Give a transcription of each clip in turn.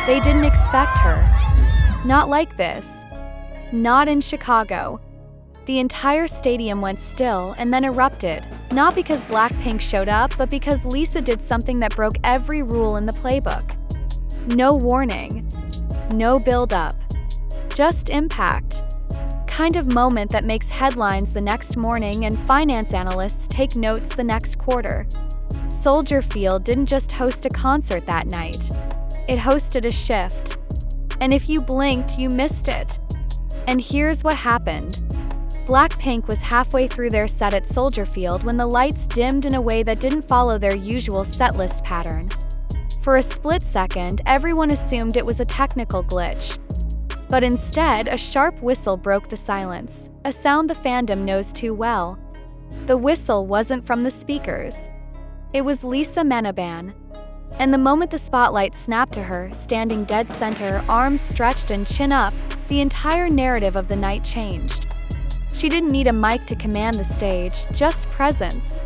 They didn't expect her. Not like this. Not in Chicago. The entire stadium went still and then erupted, not because BLACKPINK showed up, but because Lisa did something that broke every rule in the playbook. No warning. No build-up. Just impact. Kind of moment that makes headlines the next morning and finance analysts take notes the next quarter. Soldier Field didn't just host a concert that night. It hosted a shift. And if you blinked, you missed it. And here's what happened. BLACKPINK was halfway through their set at Soldier Field when the lights dimmed in a way that didn't follow their usual setlist pattern. For a split second, everyone assumed it was a technical glitch. But instead, a sharp whistle broke the silence, a sound the fandom knows too well. The whistle wasn't from the speakers. It was Lisa Manaban. And the moment the spotlight snapped to her, standing dead center, arms stretched and chin up, the entire narrative of the night changed. She didn't need a mic to command the stage, just presence.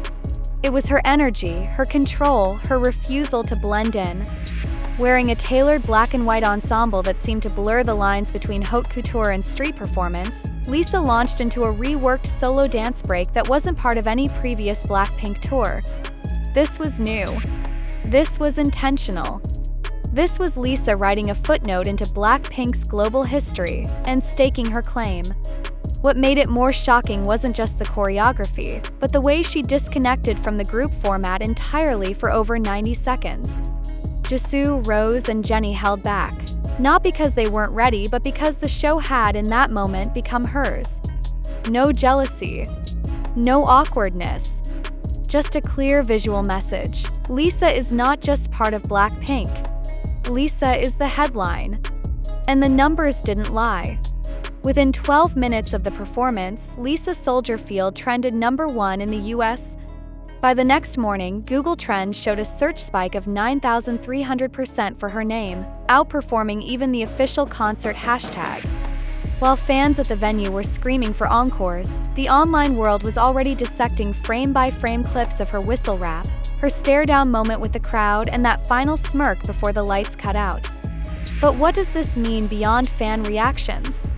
It was her energy, her control, her refusal to blend in. Wearing a tailored black and white ensemble that seemed to blur the lines between haute couture and street performance, Lisa launched into a reworked solo dance break that wasn't part of any previous BLACKPINK tour. This was new. This was intentional. This was Lisa writing a footnote into BLACKPINK's global history and staking her claim. What made it more shocking wasn't just the choreography, but the way she disconnected from the group format entirely for over 90 seconds. Jisoo, Rose, and Jennie held back, not because they weren't ready, but because the show had, in that moment, become hers. No jealousy. No awkwardness. Just a clear visual message. Lisa is not just part of BLACKPINK. Lisa is the headline. And the numbers didn't lie. Within 12 minutes of the performance, Lisa Soldier Field trended #1 in the US. By the next morning, Google Trends showed a search spike of 9,300% for her name, outperforming even the official concert hashtag. While fans at the venue were screaming for encores, the online world was already dissecting frame-by-frame clips of her whistle rap, her stare-down moment with the crowd, and that final smirk before the lights cut out. But what does this mean beyond fan reactions?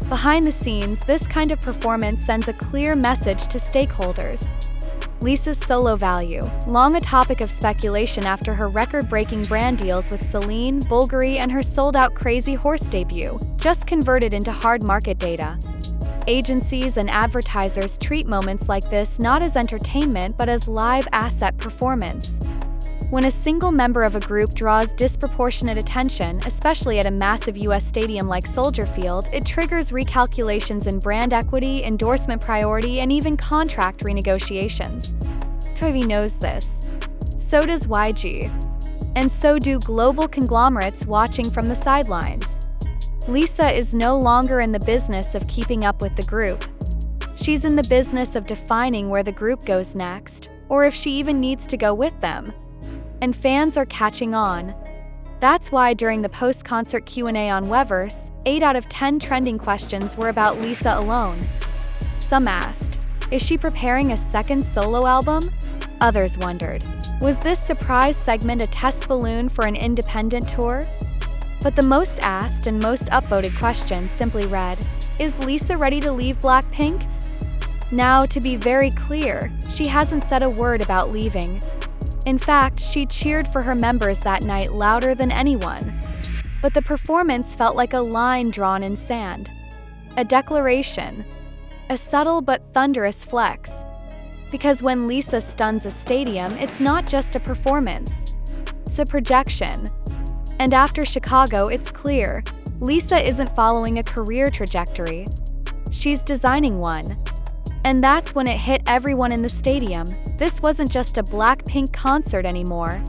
Behind the scenes, this kind of performance sends a clear message to stakeholders. Lisa's solo value, long a topic of speculation after her record-breaking brand deals with Celine, Bulgari, and her sold-out Crazy Horse debut, just converted into hard market data. Agencies and advertisers treat moments like this not as entertainment but as live asset performance. When a single member of a group draws disproportionate attention, especially at a massive US stadium like Soldier Field, it triggers recalculations in brand equity, endorsement priority, and even contract renegotiations. TV knows this. So does YG. And so do global conglomerates watching from the sidelines. Lisa is no longer in the business of keeping up with the group. She's in the business of defining where the group goes next, or if she even needs to go with them. And fans are catching on. That's why during the post-concert Q&A on Weverse, 8 out of 10 trending questions were about Lisa alone. Some asked, is she preparing a second solo album? Others wondered, was this surprise segment a test balloon for an independent tour? But the most asked and most upvoted question simply read, is Lisa ready to leave BLACKPINK? Now, to be very clear, she hasn't said a word about leaving. In fact, she cheered for her members that night louder than anyone. But the performance felt like a line drawn in sand. A declaration. A subtle but thunderous flex. Because when Lisa stuns a stadium, it's not just a performance. It's a projection. And after Chicago, it's clear. Lisa isn't following a career trajectory. She's designing one. And that's when it hit everyone in the stadium. This wasn't just a BLACKPINK concert anymore.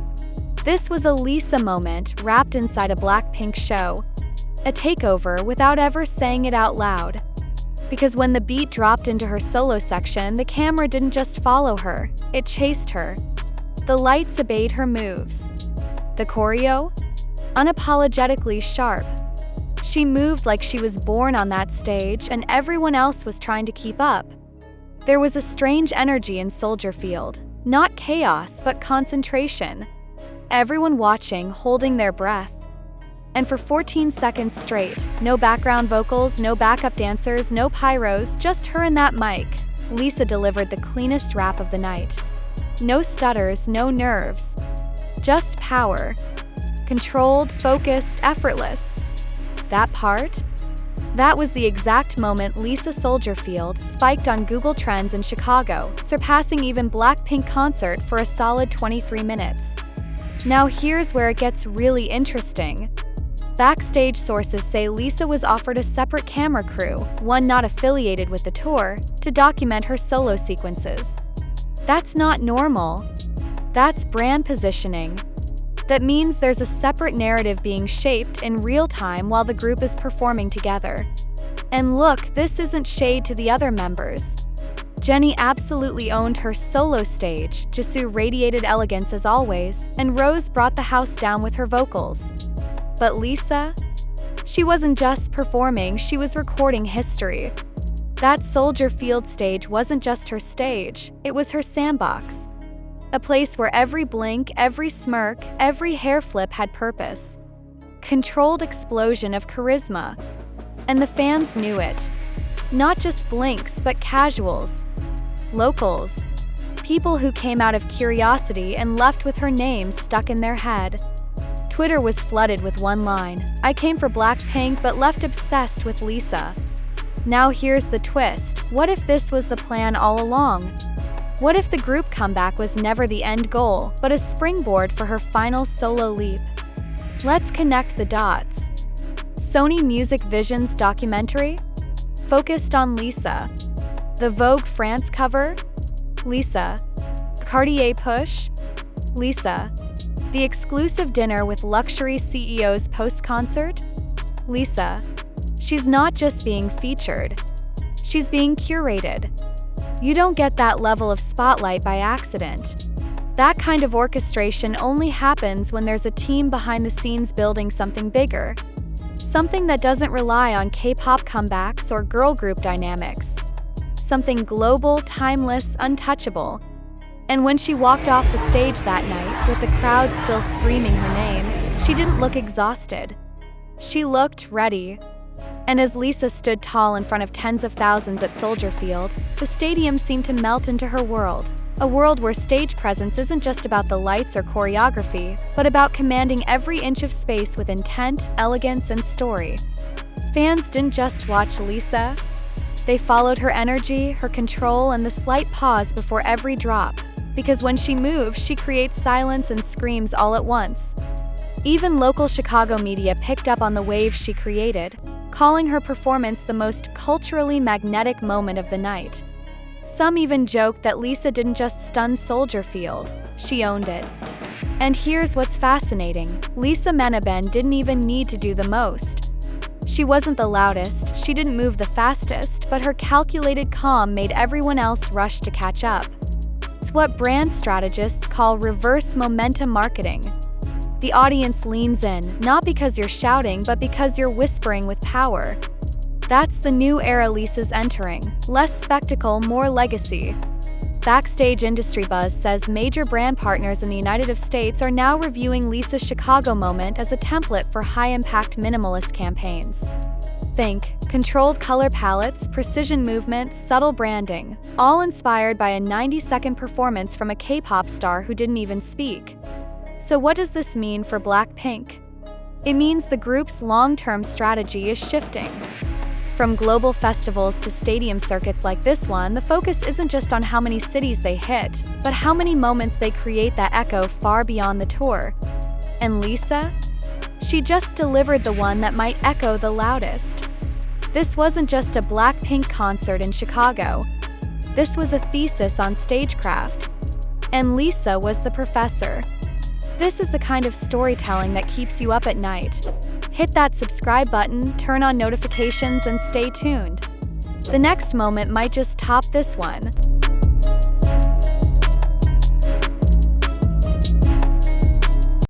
This was a Lisa moment wrapped inside a BLACKPINK show. A takeover without ever saying it out loud. Because when the beat dropped into her solo section, the camera didn't just follow her, it chased her. The lights obeyed her moves. The choreo? Unapologetically sharp. She moved like she was born on that stage, and everyone else was trying to keep up. There was a strange energy in Soldier Field. Not chaos, but concentration. Everyone watching, holding their breath. And for 14 seconds straight, no background vocals, no backup dancers, no pyros, just her and that mic, Lisa delivered the cleanest rap of the night. No stutters, no nerves. Just power. Controlled, focused, effortless. That part? That was the exact moment Lisa Soldier-Field spiked on Google Trends in Chicago, surpassing even BLACKPINK concert for a solid 23 minutes. Now here's where it gets really interesting. Backstage sources say Lisa was offered a separate camera crew, one not affiliated with the tour, to document her solo sequences. That's not normal. That's brand positioning. That means there's a separate narrative being shaped in real time while the group is performing together. And look, this isn't shade to the other members. Jennie absolutely owned her solo stage, Jisoo radiated elegance as always, and Rose brought the house down with her vocals. But Lisa? She wasn't just performing, she was recording history. That Soldier-Field stage wasn't just her stage, it was her sandbox. A place where every blink, every smirk, every hair flip had purpose. Controlled explosion of charisma. And the fans knew it. Not just blinks, but casuals. Locals. People who came out of curiosity and left with her name stuck in their head. Twitter was flooded with one line, "I came for BLACKPINK but left obsessed with Lisa." Now here's the twist. What if this was the plan all along? What if the group comeback was never the end goal, but a springboard for her final solo leap? Let's connect the dots. Sony Music Vision's documentary? Focused on Lisa. The Vogue France cover? Lisa. Cartier push? Lisa. The exclusive dinner with luxury CEOs post-concert? Lisa. She's not just being featured. She's being curated. You don't get that level of spotlight by accident. That kind of orchestration only happens when there's a team behind the scenes building something bigger. Something that doesn't rely on K-pop comebacks or girl group dynamics. Something global, timeless, untouchable. And when she walked off the stage that night, with the crowd still screaming her name, she didn't look exhausted. She looked ready. And as Lisa stood tall in front of tens of thousands at Soldier-Field, the stadium seemed to melt into her world. A world where stage presence isn't just about the lights or choreography, but about commanding every inch of space with intent, elegance, and story. Fans didn't just watch Lisa. They followed her energy, her control, and the slight pause before every drop. Because when she moves, she creates silence and screams all at once. Even local Chicago media picked up on the waves she created, calling her performance the most culturally magnetic moment of the night. Some even joked that Lisa didn't just stun Soldier-Field, she owned it. And here's what's fascinating. Lisa Meneben didn't even need to do the most. She wasn't the loudest, she didn't move the fastest, but her calculated calm made everyone else rush to catch up. It's what brand strategists call reverse momentum marketing. The audience leans in, not because you're shouting, but because you're whispering with power. That's the new era Lisa's entering. Less spectacle, more legacy. Backstage industry buzz says major brand partners in the United States are now reviewing Lisa's Chicago moment as a template for high-impact minimalist campaigns. Think controlled color palettes, precision movement, subtle branding, all inspired by a 90-second performance from a K-pop star who didn't even speak. So what does this mean for BLACKPINK? It means the group's long-term strategy is shifting. From global festivals to stadium circuits like this one, the focus isn't just on how many cities they hit, but how many moments they create that echo far beyond the tour. And Lisa? She just delivered the one that might echo the loudest. This wasn't just a BLACKPINK concert in Chicago. This was a thesis on stagecraft. And Lisa was the professor. This is the kind of storytelling that keeps you up at night. Hit that subscribe button, turn on notifications, and stay tuned. The next moment might just top this one.